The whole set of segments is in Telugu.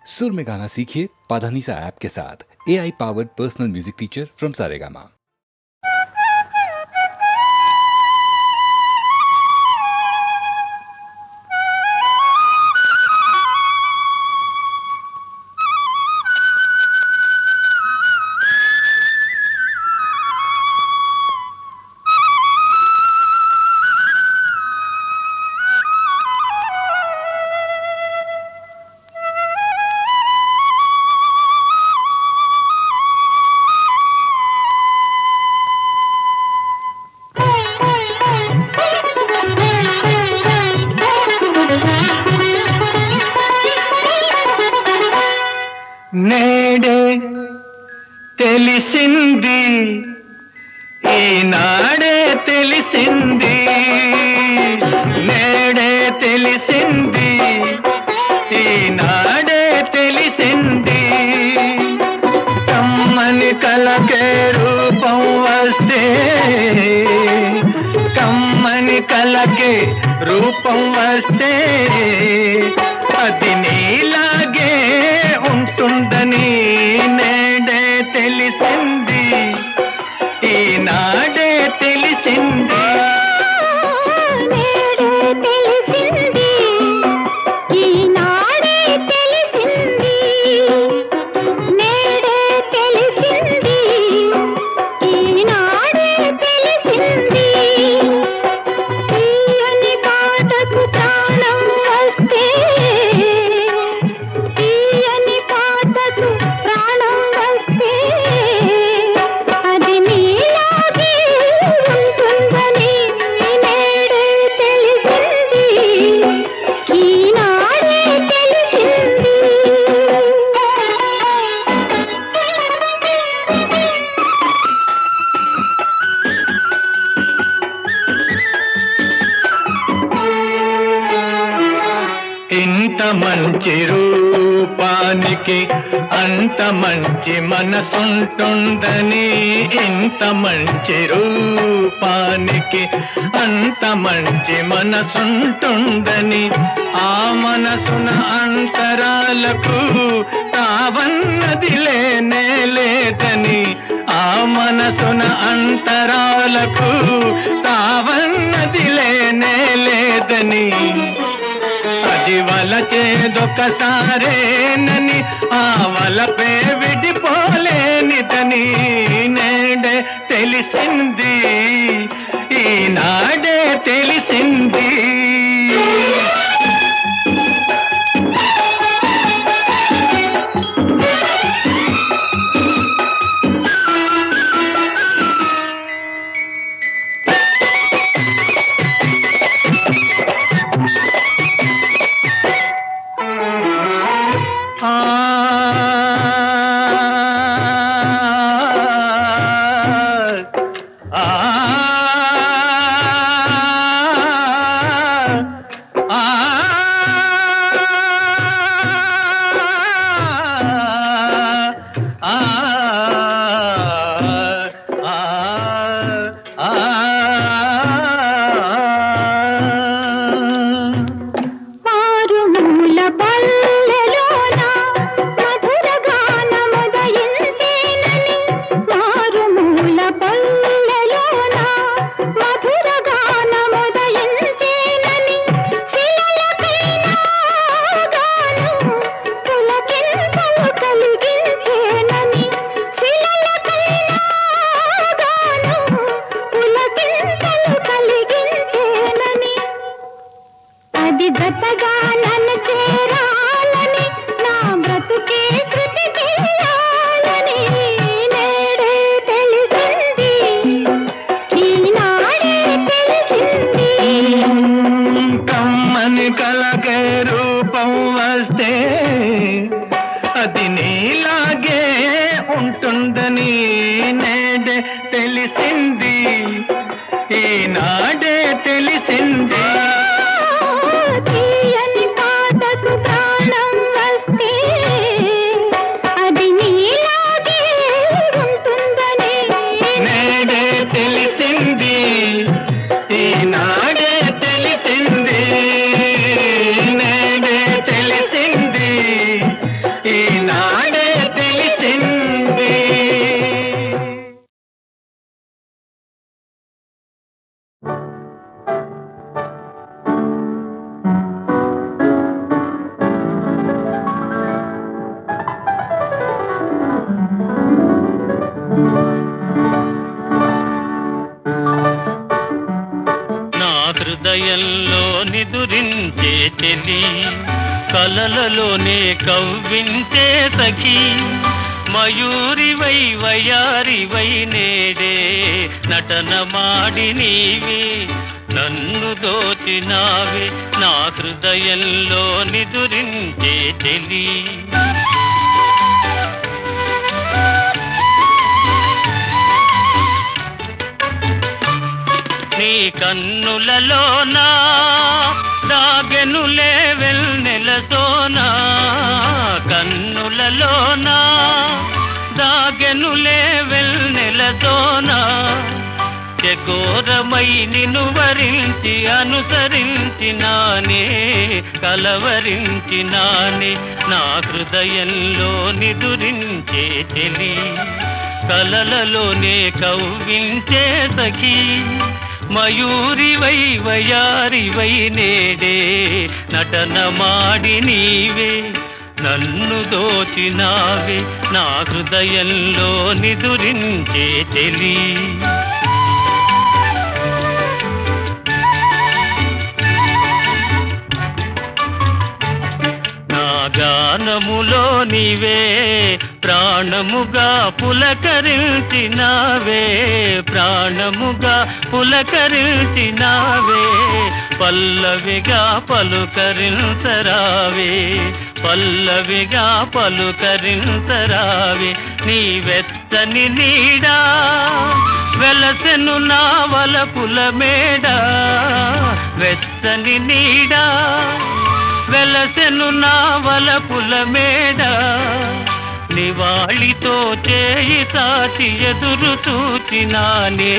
सुर में गाना सीखिए पाधानीसा ऐप के साथ। AI powered personal music teacher from Saregama. నేడే తెలిసింది ఈనాడే తెలిసింది నేడే తెలిసింది ఈనాడే తెలిసింది కమ్మని కలకే రూపం వస్తే కమ్మని కలకే రూపం వస్తే అది నీలాగే ఉంటుందని నేడే తెలిసింది ఈనాడే తెలిసింది ఇంత మంచి రూపానికి అంత మంచి మనసుంటుందని ఇంత మంచి రూపానికి అంత మంచి మనసుంటుందని ఆ మనసున అంతరాలకు తావన్నది లేనే లేదని ఆ మనసున అంతరాలకు తావన్నది లేనే లేదని అది వలచేదొకసారేనని ఆ వలపే విడిపోలేనిదని నేడే తెలిసింది ఈనాడే తెలిసింది కలకే రూపం వస్తే అది నీలాగే ఉంటుందని నేడే తెలిసింది ఈనాడే తెలిసింది నేడే తెలిసింది ఈనాడే తెలిసింది నేడే తెలిసింది ఈనాడే తెలిసింది. హృదయంలో నిదురించే చెలి, కలలలోనే కవ్వించే సఖి, మయూరివై వయారివై నేడే నటన మాడి నీవే నన్ను దోచినావే, నా హృదయంలో నిదురించే చెలి. నీ కన్నులలోనా దాగెనులే వెన్నెల సోనా, కన్నులలోనా దాగెనులే వెన్నెల సోనా, చకోరమై నిన్ను వరించి అనుసరించినానే కలవరించినానే, నా హృదయంలో నిదురించే చెలి, కలలలోనే కవ్వించే సఖి, మయూరివై వయారివై నేడే నటన మాడి నీవే నన్ను దోచినావే, నా హృదయంలో నిదురించే చెలి. నా గానములో నీవే ప్రాణముగా పులకరించినావే, ప్రాణముగా పులకరించినావే, పల్లవిగా పలుకరించరావే, పల్లవిగా పలుకరించరావే, నీ వెచ్చని నీడా వెలసెను నా వలపుల మేడ, వెచ్చని నీడా వెలసెను నా వలపుల మేడ, నివాళితో చేయి సాచి ఎదురు చూచినానే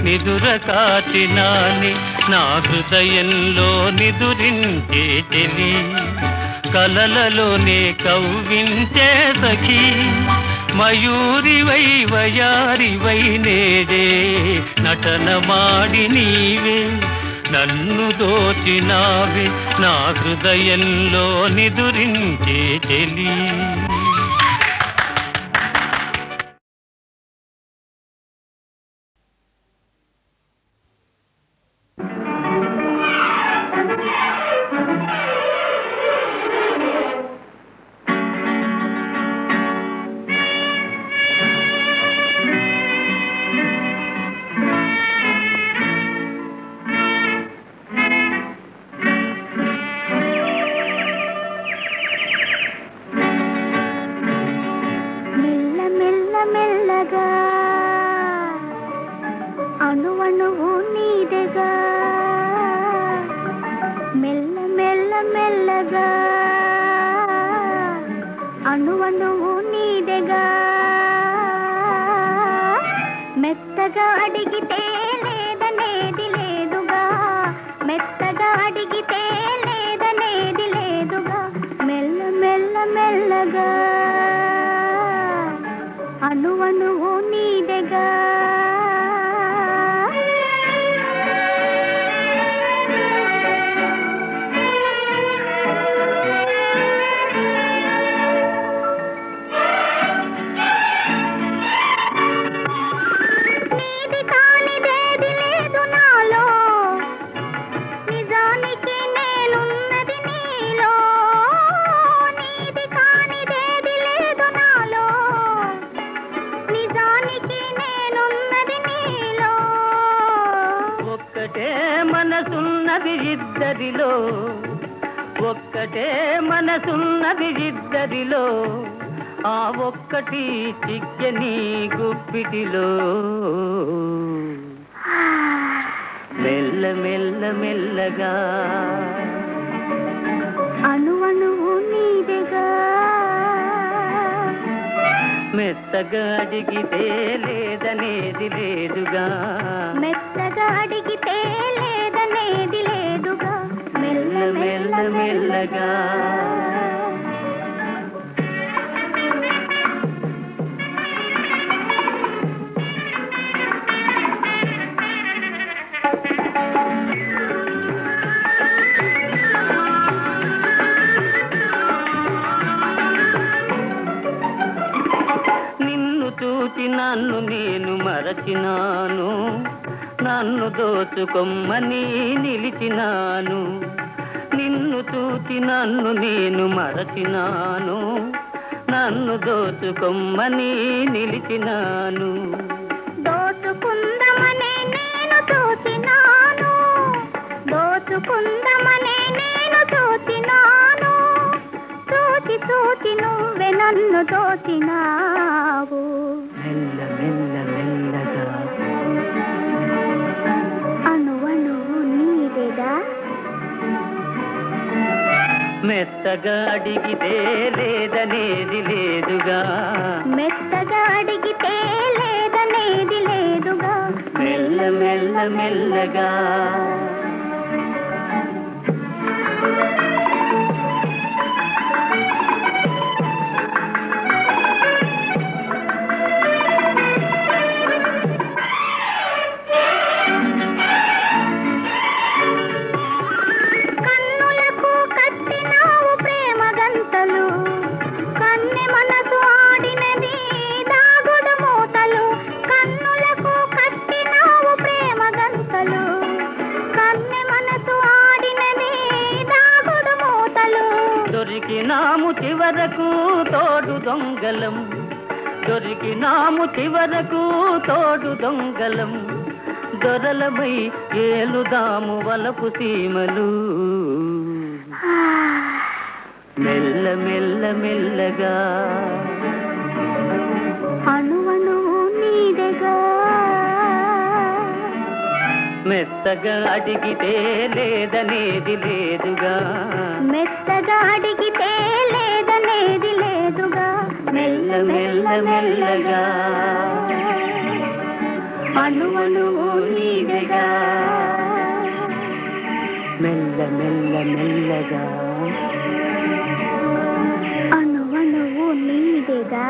నిదుర కాచినానే, నా హృదయంలో నిదురించే చెలి, కలలలోనే కవ్వించే సఖి, మయూరివై వయారివై నేడే నటన మాడి నీవే నన్ను దోచినావే, నా హృదయంలో నిదురించే చెలి. అణువణువు నీదెగా, మెల్ల మెల్ల మెల్లగా అణువణువు నీదెగా, మెత్తగా అడిగితే లేదనేది లేదుగా, మెత్తగా అడిగితే లేదనేది లేదుగా, మెల్ల మెల్ల మెల్లగా అణువణువు నీదెగా. ఇద్దరిలో ఒక్కటే మనసున్నది ఇద్దరిలో, ఆ ఒక్కటి చిక్కని గుప్పిటిలో, మెల్ల మెల్ల మెల్లగా అణువణువు నీదెగా, మెత్తగా అడిగితే లేదనేది లేదుగా, మెత్తగా అడిగితే లేదనేది లేదుగా, మెల్ల మెల్ల మెల్లగా నన్ను నేను మరచినాను, నన్ను దోచుకొమ్మని నిలిచినాను. నిన్ను చూచి నన్ను నేను మరచినాను, నన్ను దోచుకొమ్మని నిలిచినాను. దోచుకుందమనే నేను చూచినాను, దోచుకుందమనే నేను చూచినాను. చూచి చూచి నువ్వే నన్ను దోచినావు. మెల్ల మెల్ల మెల్లగా అణువణువు నీదేగా. మెత్తగా అడిగితే లేదనేది లేదుగా, మెత్తగా అడిగితే లేదనేది లేదుగా. మెల్ల మెల్ల మెల్లగా. కన్నులకు కట్టినావు ప్రేమ గంతలు, కన్నె మనసు ఆడినది దాగుడు మూతలు. కన్నులకు కట్టినావు ప్రేమ గంతలు, కన్నె మనసు ఆడినది దాగుడు మూతలు. దొరికినాము చివరకు తోడు దొంగలం, దొరికినాము చివరకు తోడు దొంగలం. దొరలమై ఏలుదాము వలపు సీమలు. మెల్ల మెల్ల మెల్లగా అణువణువు నీదేగా. మెత్తగా అడిగితే లేదనేది లేదుగా, మెత్తగా అడిగితే లేదనేది లేదుగా. మెల్ల మెల్ల మెల్లగా. అణువణువు నీదేగా. మెల్ల మెల్ల మెల్లగా. అణువణువు నీదేగా.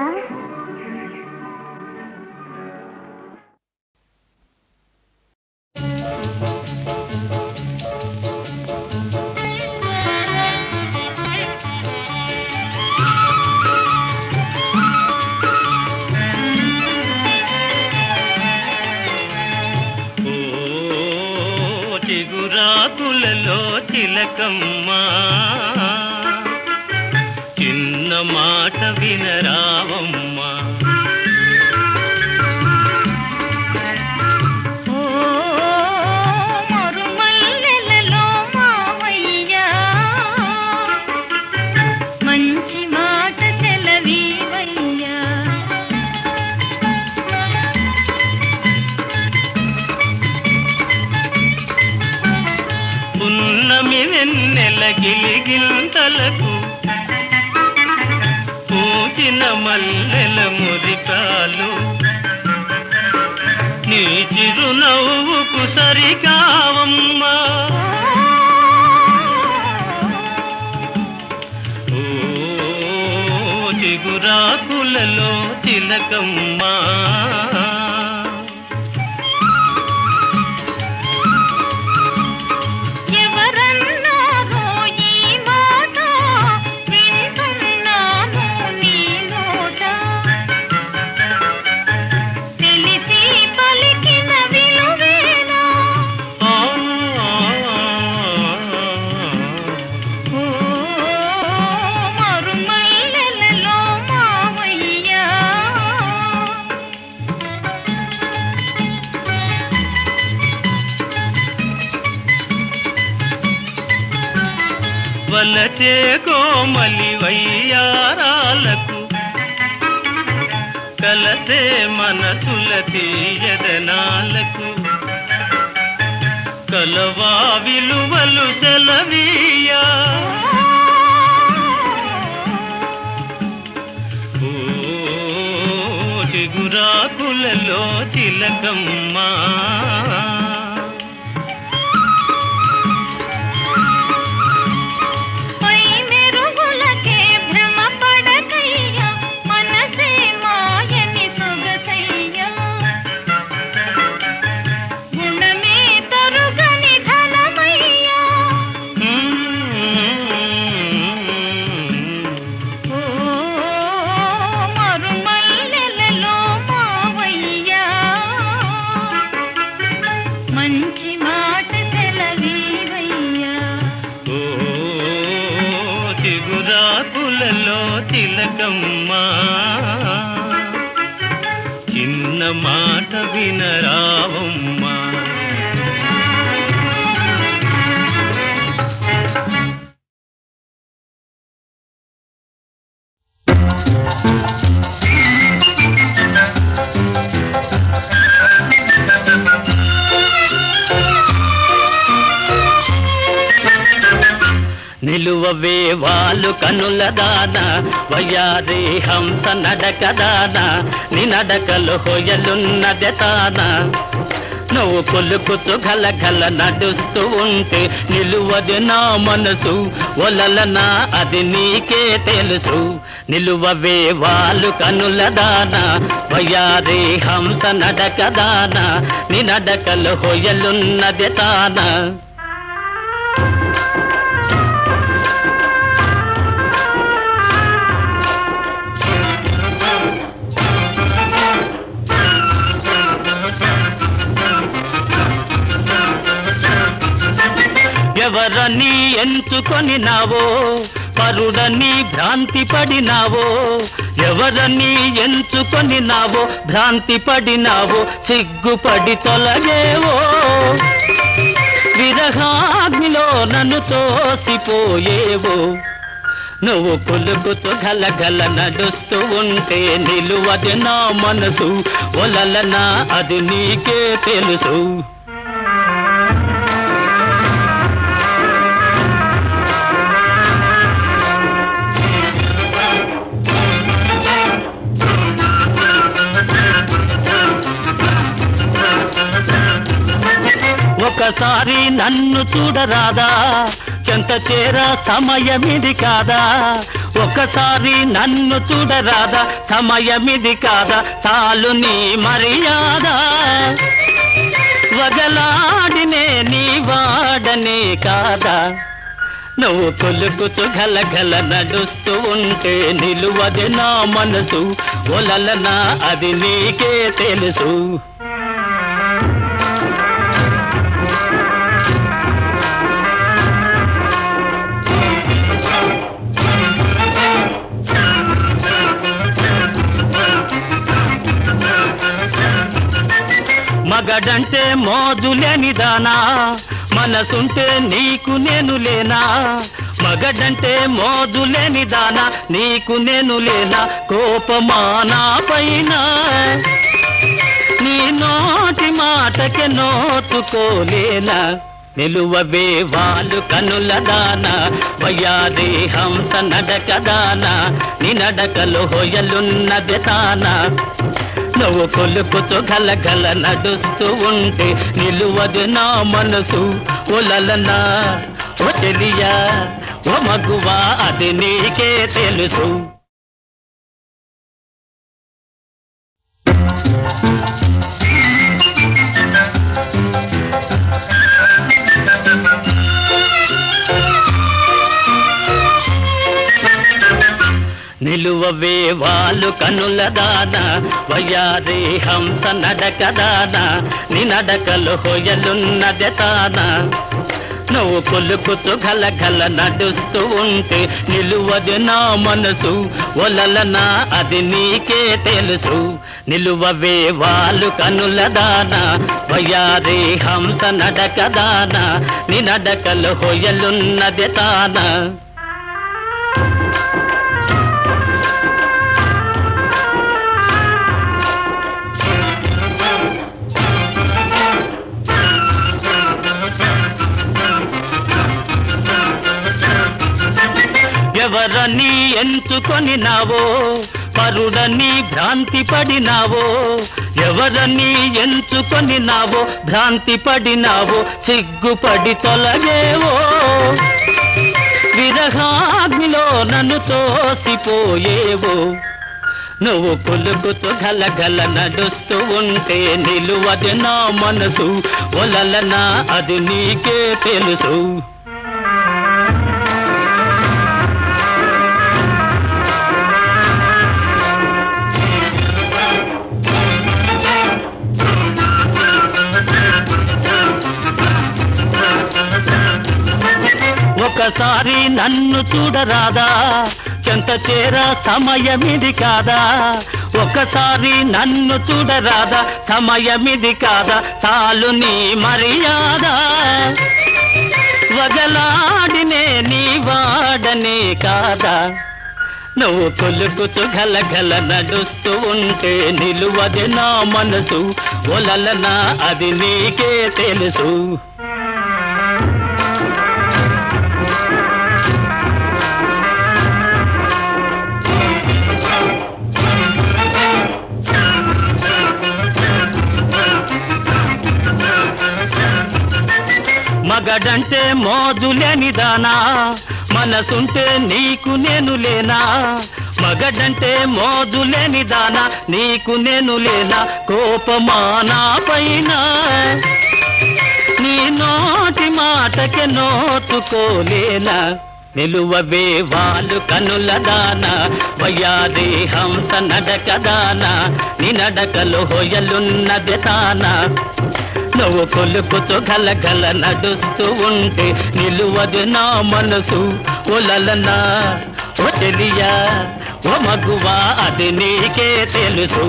చిగురాకులలో చిలకమ్మ, చిన్న మాట వినరావమ్మా. మరుమల్లెలలో మావయ్యా, మంచి మాట సెలవీవయ్యా. పున్నమి వెన్నెల గిలిగింతలకు పూచిన మల్లెల మురికాలు, నీ చిరునవ్వుకు సరికావమ్మా. ఓ చిగురాకులలో చిలకమ్మా. ఎవరన్నారో ఈ మాట వింటున్నాను నీ నోట, తెలిసి పలికిన విలువేనా. ఓ మరుమల్లెలలో మావయ్యా. వలచే కోమలి వయ్యారాలకు, కలసే మనసుల తీయదనాలకు, కలవా విలువలు సెలవీయా. ఓ చిగురాకులలో చిలకమ్మా. పై మెరుగులకే భ్రమ పడకయ్యా, మనసే మాయని సొగసయ్యా. గుణమే తరుగని ధనమయ్యా. ఓ మరుమల్లెలలో మావయ్యా. తిలకమ్మా చిన్న మాట వినరావమ్మా నిలువవే వాళ్ళు కనుల దాన వయ్యారి హంస నడక దాన నీ నడకలు హొయలున్నదే తాన నువ్వు కొలుకుతూ గలగల నడుస్తూ ఉంటే నిలువది నా మనసు ఒలలనా అది నీకే తెలుసు నిలువవే వాళ్ళు కనుల దాన వయ్యారి హంస నడక దాన నీ నడకలు హొయలున్నదే తాన ఎవరని ఎంచుకొని నావో పరుడని భ్రాంతి పడినావో ఎవరని ఎంచుకొని నావో భ్రాంతి పడినావో సిగ్గుపడి తొలగేవో విరహాగ్నిలో నన్ను తోసిపోయేవో నువ్వు కొలుకుతూ గలగల నడుస్తూ ఉంటే నిలువది నా మనసు ఒలలనా అది నీకే తెలుసు ఒకసారి నన్ను చూడరాదా చెంత చేర సమయమిది కాదా ఒకసారి నన్ను చూడరాదా సమయమిది కాదా చాలు నీ మర్యాద వగలాడినే నీ వాడనే కాదా నువ్వు కొలుకుతూ గలగల నడుస్తూ ఉంటే నిలువది నా మనసు ఒలలనా అది నీకే తెలుసు మగడంటే మోజులేని దానా మనసుంటే నీకు నేను లేనా మగడంటే మోజులేని దానా నీకు నేను లేనా కోపమా నా పైన నీ నోటి మాటకే నోచుకోలేనా నిలువవే వాళ్ళు కనుల దాన వయ్యారి హంస నడక దాన నీ నడకలు హొయలున్నది తాన నువ్వు కొలుకుతూ గలగల నడుస్తూ ఉంటే నిలువది నా మనసు ఒలలనా ఓ చెలియా ఓ మగువా అది నీకే తెలుసు నిలువవే వాళ్ళు కనుల దాన వయ్యారి హంస నడక దాన నీ నడకలు హొయలున్నదే తాన నువ్వు కొలుకుతూ గలగల నడుస్తూ ఉంటే నిలువది నా మనసు ఒలలనా అది నీకే తెలుసు నిలువవే వాళ్ళు కనుల దాన వయ్యారి హంస నడక దాన నీ నడకలు హొయలున్నదే తాన ఎవరని ఎంచుకొని నావో పరుడని భ్రాంతి పడినావో ఎవరని ఎంచుకొని నావో భ్రాంతి పడినావో సిగ్గుపడి తొలగేవో విరహాగ్నిలో నన్ను తోసిపోయేవో నువ్వు కొలుకుతూ గలగల నడుస్తూ ఉంటే నిలువది నా మనసు ఒలలనా అది నీకే తెలుసు ఒకసారి నన్ను చూడరాదా చెంత చేరా సమయమిది కాదా, ఒకసారి నన్ను చూడరాదా, సమయమిది కాదా, చాలు నీ మర్యాద. వగలాడినే నీ వాడనే కాదా, నువ్వు కొలుకుతూ గలగల నడుస్తూ ఉంటే నిలువది నా మనసు, ఒలలనా అది నీకే తెలుసు. మగడంటే మోజులేని దానా, మనసుంటే నీకు నేను లేనా. మగడంటే మోజులేని దానా, నీకు నేను లేనా. కోపమానా పైన నీ నోటి మాటకే నోచుకోలేనా. నిలువవే వాళ్ళు కనుల దానా, వయ్యారి హంస నడక దానా, నీ నడకలో హొయలున్నది తానా. నువ్వు కొలుకుతూ గలగల నడుస్తూ ఉంటే నిలువదు నా మనసు, ఒలలనా ఓ చెలియా ఓ మగువా అది నీకే తెలుసు.